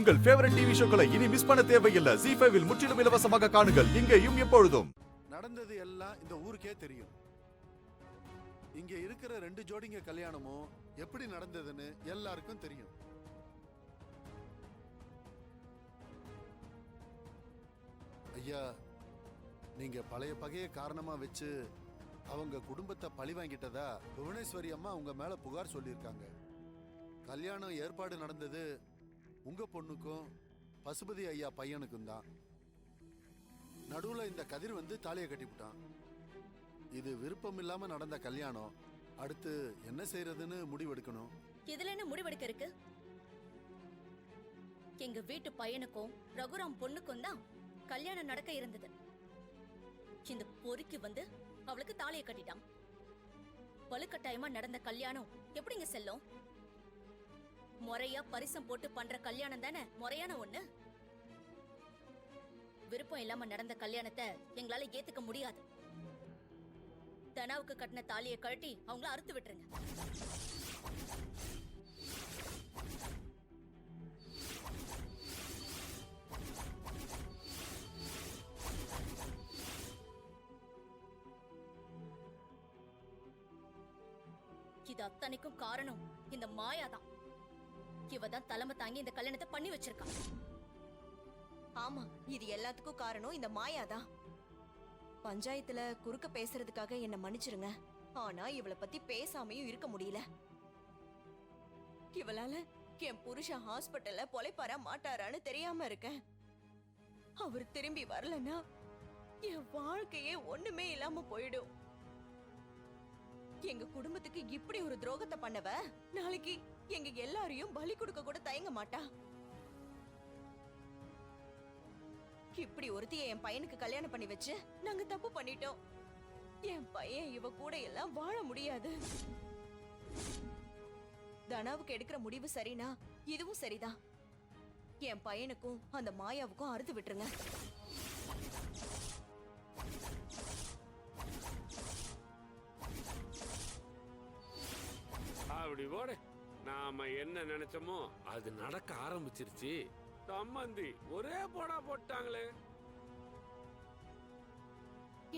உங்கள் favourite TV ஷோக்களை இனி miss பண்ண தேவையில்லை. ஜீ5 இல் முற்றிலும் இலவசமாக காணுங்கள். இங்கேயும் எப்பொழுதும். நடந்தது எல்லாம் இந்த ஊருக்கே தெரியும். இங்க இருக்கிற 2 ஜோடிங்க கல்யாணமும் எப்படி நடந்ததுன்னு எல்லாருக்கும் தெரியும். ஐயா, நீங்க பழைய பகைய காரணமா வச்சு அவங்க குடும்பத்தை பழி வாங்கிட்டதா புவனேஸ்வரி அம்மா உங்க மேல புகார் சொல்லியிருக்காங்க. கல்யாணம் ஏற்பாடு நடந்தது உங்க பொண்ணுக்கும் பசுபதி ஐயா பையனுக்கும் தான். நடுவுல இந்த கதிர் வந்து தாலியை கட்டிவிட்டான். இது விருப்பம் இல்லாம நடந்த கல்யாணம். அடுத்து என்ன செய்யறதுன்னு முடிவெடுக்கணும். இதுல என்ன முடிவெடுக்க இருக்கு? எங்க வீட்டு பையனுக்கும் ரகுராம் பொண்ணுக்கும் தான் கல்யாணம் நடக்க இருந்தது. இந்த பொறுக்கி வந்து அவளுக்கு தாலியை கட்டிட்டான். வலுக்கட்டாயமா நடந்த கல்யாணம் எப்படிங்க செல்லும்? முறையா பரிசம் போட்டு பண்ற கல்யாணம் தானே முறையான ஒண்ணு. விருப்பம் இல்லாம நடந்த கல்யாணத்தை எங்களால ஏத்துக்க முடியாது. தனாவுக்கு கட்டின தாலியை கழட்டி அவங்கள அறுத்து விட்டுருங்க. இது அத்தனைக்கும் காரணம் இந்த மாயாதான். இவதான் தலைமை தாங்கி இந்த கல்யாணத்தை பண்ணி வச்சிருக்கா. ஆமா, இது எல்லாத்துக்கும் காரணம் இந்த மாயாதான். பஞ்சாயத்துல குறுக்க பேசுறதுக்காக என்ன மன்னிச்சிருங்க. ஆனா இவளை பத்தி பேசாமையும் இருக்க முடியல. இவளால என் புருஷன் ஹாஸ்பிட்டல்ல பொழைப்பாரா மாட்டாரான்னு தெரியாம இருக்கேன். அவர் திரும்பி வரலன்னா என் வாழ்க்கையே ஒண்ணுமே இல்லாம போயிடும். எங்க குடும்பத்துக்கு இப்படி ஒரு துரோகத்தை பண்ணவ நாளைக்கு எங்க எல்லாரையும் பலி கொடுக்க கூட தயங்க மாட்டா. இப்படி ஒருத்திய என் பையனுக்கு கல்யாணம் பண்ணி வச்சு நாங்க தப்பு பண்ணிட்டோம். என் பையன் இவ கூட எல்லாம் வாழ முடியாது. தனாவுக்கு எடுக்கிற முடிவு சரினா இதுவும் சரிதான். என் பையனுக்கும் அந்த மாயாவுக்கும் அறுத்து விட்டுருங்க. அப்படி போட நாம என்ன நினைச்சோமோ அது நடக்க ஆரம்பிச்சிருச்சு. சம்மந்தி ஒரே போடா போட்டாங்களே.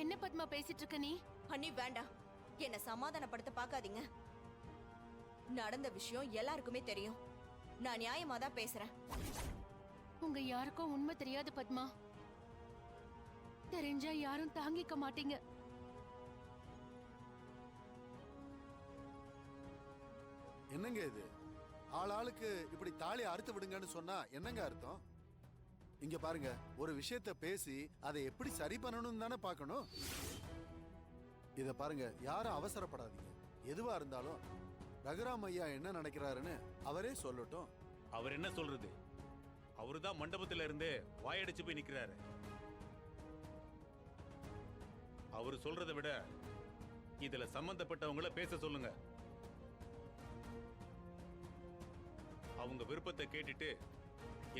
என்ன பத்மா பேசிட்டு இருக்க நீ? அண்ணி வேண்டாம், என்ன சமாதானப்படுத்த பாக்காதீங்க. நடந்த விஷயம் எல்லாருக்குமே தெரியும். நான் நியாயமா தான் பேசுறேன். உங்க யாருக்கும் உண்மை தெரியாது பத்மா. தெரிஞ்சா யாரும் தாங்கிக்க மாட்டீங்க. என்னங்க இது? ஆளாளுக்கு இப்படி தாலி அறுத்து விடுங்கன்னு சொன்னா என்னங்க அர்த்தம்? இங்க பாருங்க, ஒரு விஷயத்த பேசி அதை எப்படி சரி பண்ணணும்னு தானே பார்க்கணும். இத பாருங்க, யாரும் அவசரப்படாதீங்க. எதுவா இருந்தாலும் ரகுராம் ஐயா என்ன நினைக்கிறாருன்னு அவரே சொல்லட்டும். அவர் என்ன சொல்றது? அவருதான் மண்டபத்துல இருந்து வாயடிச்சு போய் நிக்கிறாரு. அவரு சொல்றதை விட இதுல சம்பந்தப்பட்டவங்கள பேச சொல்லுங்க. அவங்க விருப்பத்தை கேட்டுட்டு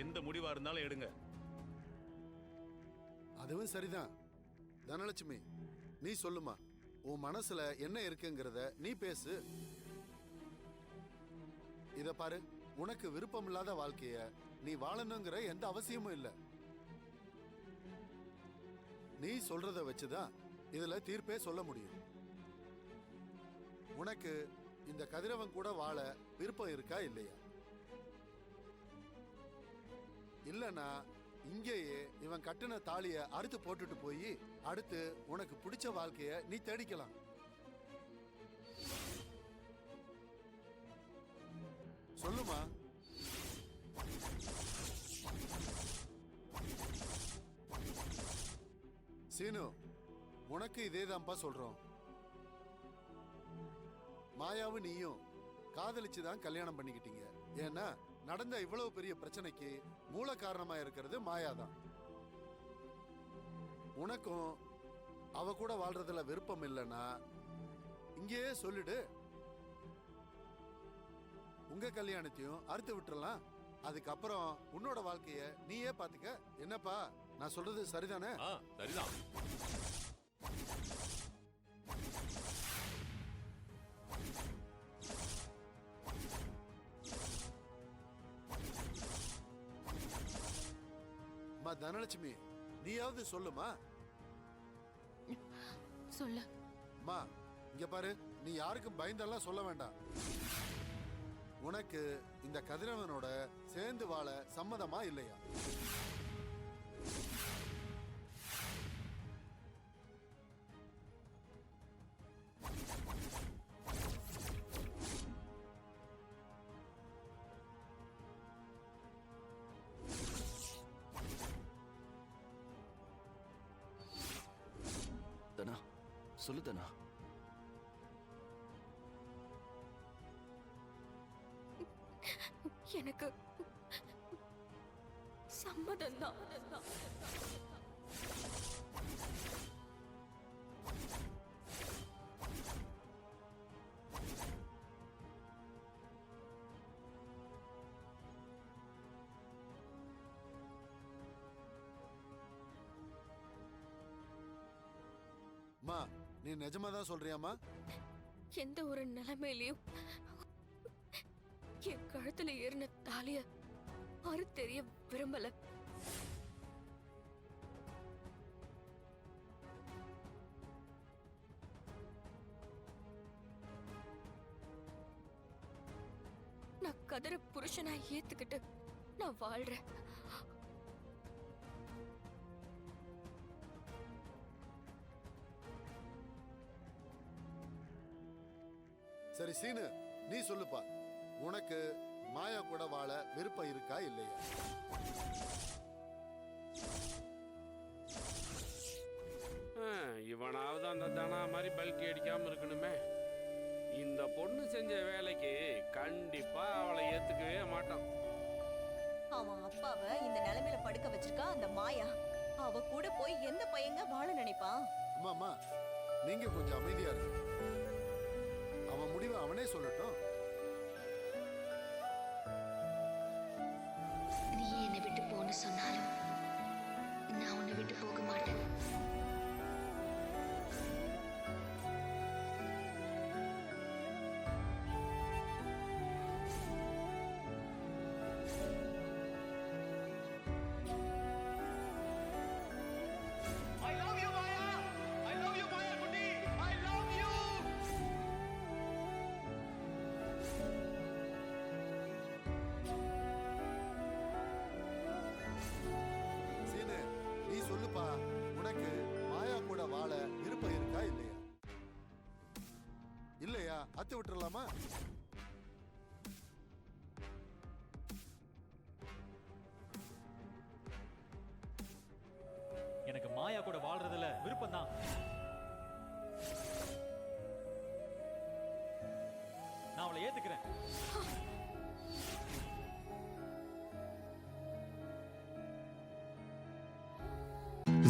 எந்த முடிவா இருந்தாலும் எடுங்க. அதுவும் சரிதான். தனலட்சுமி, நீ சொல்லுமா, உன் மனசுல என்ன இருக்குங்கிறத நீ பேசு. இத பாரு, உனக்கு விருப்பம் இல்லாத வாழ்க்கைய நீ வாழணுங்கிற எந்த அவசியமும் இல்ல. நீ சொல்றத வச்சுதான் இதுல தீர்ப்பே சொல்ல முடியும். உனக்கு இந்த கதிரவன் கூட வாழ விருப்பம் இருக்கா இல்லையா? இல்லனா இங்கேயே இவன் கட்டின தாலிய அறுத்து போட்டுட்டு போய் அடுத்து உனக்கு பிடிச்ச வாழ்க்கைய நீ தேடிக்கலாம். சொல்லுமா. சீனு, உனக்கு இதேதான்ப்பா சொல்றோம். மாயாவும் நீயும் காதலிச்சுதான் கல்யாணம் பண்ணிக்கிட்டீங்க. ஏன்னா நடந்த இவ்வளவு பெரிய பிரச்சனைக்கு மூல காரணமா இருக்கிறது மாயாதான். உனக்கும் அவ கூட வாழ்றதுல விருப்பம் இல்லைன்னா இங்கேயே சொல்லிடு. உங்க கல்யாணத்தையும் அறுத்து விட்டுறலாம். அதுக்கப்புறம் உன்னோட வாழ்க்கைய நீயே பாத்துக்க. என்னப்பா, நான் சொல்றது சரிதானே? சரிதான். தனலட்சுமி, நீயாவது சொல்லுமா. சொல்லு. அம்மா இங்க பாரு, நீ யாருக்கும் பயந்தெல்லாம் சொல்ல வேண்டாம். உனக்கு இந்த கதிரவனோட சேர்ந்து வாழ சம்மதமா இல்லையா? தனா, சொல்லு தனா. எனக்கு சம்மதம் தான். அம்மா, நீ நிஜமாதான் சொல்றியாம்மா? எந்த ஒரு நிலைமையிலையும் என் கழுத்துல ஏறின தாலிய தெரிய விரும்பல. நான் கதிர புருஷனா ஏத்துக்கிட்டு நான் வாழ்றேன். சரி சீனு, நீ சொல்லுப்பா. உனக்கு மாயா கூட வாழ விருப்பம் இருக்கா இல்லையா? இவனாவது அந்த தனா மாதிரி பல்கி அடிக்காம இருக்கணுமே. இந்த பொண்ணு செஞ்ச வேலைக்கு கண்டிப்பா அவளை ஏத்துக்கவே மாட்டான். அவன் அப்பாவை இந்த நிலைமையில படுக்க வச்சிருக்கா அந்த மாயா. அவ கூட போய் எந்த பையங்க வாழ நினைப்பான்? அம்மா, நீங்க கொஞ்சம் அமைதியா இருக்கு. அவன் முடிவை அவனே சொல்லட்டும். நீ என்னை விட்டு போன்னு சொன்னாலும் நான் உன்னை விட்டு போக மாட்டேன். சீனு, நீ சொல்லுப்பா. உனக்கு மாயா கூட வாழ விருப்பம் இருக்கா இல்லையா? இல்லையா? அத்து விட்டுறலாமா? எனக்கு மாயா கூட வாழ்றதுல விருப்பம் தான். நான் அவளை ஏத்துக்கிறேன்.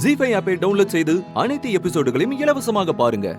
ஜீ5 ஆப்பை டவுன்லோட் செய்து அனைத்து எபிசோடுகளையும் இலவசமாக பாருங்க.